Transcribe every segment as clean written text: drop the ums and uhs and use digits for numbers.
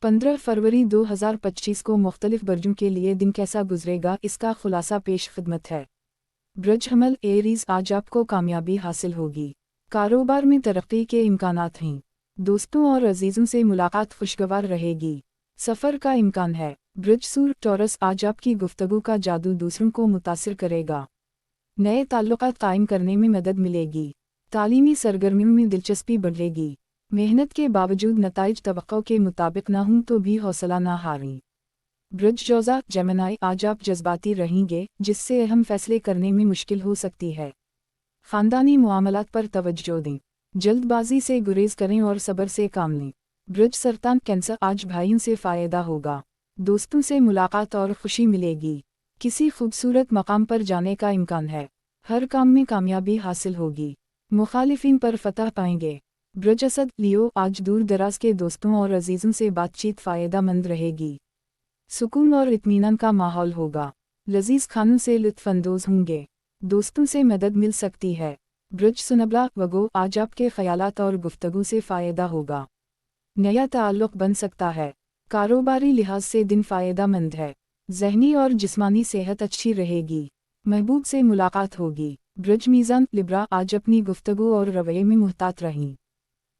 15 फरवरी 2025 को मुख्तलिफ बर्जों के लिए दिन कैसा गुजरेगा, इसका खुलासा पेश खिदमत है। ब्रज हमल एरीज, आज आपको कामयाबी हासिल होगी। कारोबार में तरक्की के इम्कानात हैं। दोस्तों और अजीज़ों से मुलाकात खुशगवार रहेगी। सफ़र का इम्कान है। ब्रज सूर टॉरस, आज आपकी गुफ्तगू का जादू दूसरों को मुतासिर करेगा। नए ताल्लुकात कायम करने में मदद मिलेगी। तालीमी सरगर्मियों में दिलचस्पी बढ़ेगी। मेहनत के बावजूद नताइज तवक्को के मुताबिक ना हों तो भी हौसला ना हारें। ब्रज जोज़ा जेमिनी, आज आप जज्बाती रहेंगे, जिससे अहम फैसले करने में मुश्किल हो सकती है। ख़ानदानी मामलात पर तवज्जो दें। जल्दबाजी से गुरेज करें और सब्र से काम लें। ब्रज सरतान कैंसर, आज भाइयों से फ़ायदा होगा। दोस्तों से मुलाकात और खुशी मिलेगी। किसी खूबसूरत मकाम पर जाने का इम्कान है। हर काम में कामयाबी हासिल होगी। मुखालिफिन पर फतह पाएंगे। ब्रज असद लियो, आज दूर दराज के दोस्तों और अजीज़ों से बातचीत फ़ायदेमंद रहेगी। सुकून और इत्मीनान का माहौल होगा। लजीज खानों से लुत्फ़अंदोज़ होंगे। दोस्तों से मदद मिल सकती है। ब्रज सुनबला वगो, आज आपके ख़यालात और गुफ्तगू से फ़ायदा होगा। नया ताल्लुक़ बन सकता है। कारोबारी लिहाज से दिन फ़ायदेमंद है। ज़हनी और जिस्मानी सेहत अच्छी रहेगी। महबूब से मुलाकात होगी। ब्रज मीज़ान लिब्रा, आज अपनी गुफ्तगू और रवैये में मुहतात रहें।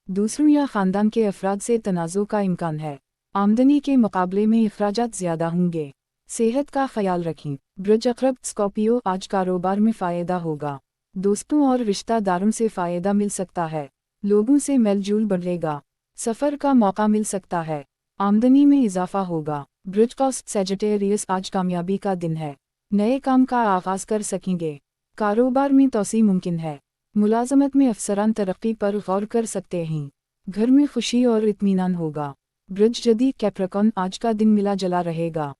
दूसरों या ख़ानदान के अफराद से तनाज़ुर का इम्कान है। आमदनी के मुकाबले में अखराजात ज़्यादा होंगे। सेहत का ख्याल रखें। ब्रज अक़रब स्कॉर्पियो, आज कारोबार में फ़ायदा होगा। दोस्तों और रिश्तेदारों से फ़ायदा मिल सकता है। लोगों से मेलजोल बढ़ेगा। सफ़र का मौका मिल सकता है। आमदनी में इजाफा होगा। ब्रज कॉस्ट सैजिटेरियस, आज कामयाबी का दिन है। नए काम का आगाज़ कर सकेंगे। कारोबार में तोसी मुमकिन है। मुलाजमत में अफसरान तरक्की पर गौर कर सकते हैं। घर में खुशी और इत्मीनान होगा। ब्रज जदी कैप्रिकॉर्न, आज का दिन मिला जला रहेगा।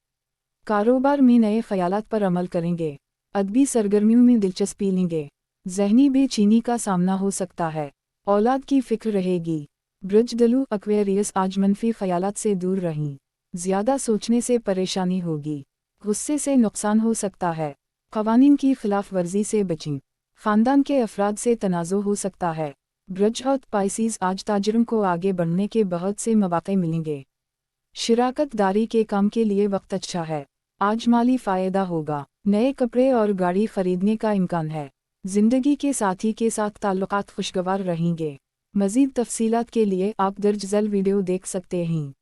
कारोबार में नए ख्यालात पर अमल करेंगे। अदबी सरगर्मियों में दिलचस्पी लेंगे। ज़हनी बेचैनी का सामना हो सकता है। औलाद की फ़िक्र रहेगी। ब्रज दलू एक्वेरियस, आज मनफी ख्यालात से दूर रहें। ज़्यादा सोचने से परेशानी होगी। गुस्से से नुकसान हो सकता है। क़वानीन की खिलाफ वर्जी से बचें। ख़ानदान के अफराद से तनाज़ो हो सकता है। ब्रज हौत पाइसीज़, आज ताजरों को आगे बढ़ने के बहुत से मौक़े मिलेंगे। शिराकत दारी के काम के लिए वक्त अच्छा है। आज माली फ़ायदा होगा। नए कपड़े और गाड़ी खरीदने का इम्कान है। ज़िंदगी के साथी के साथ ताल्लुकात खुशगवार रहेंगे। मज़ीद तफ़सीलात के लिए आप दर्ज ज़ैल वीडियो देख सकते हैं।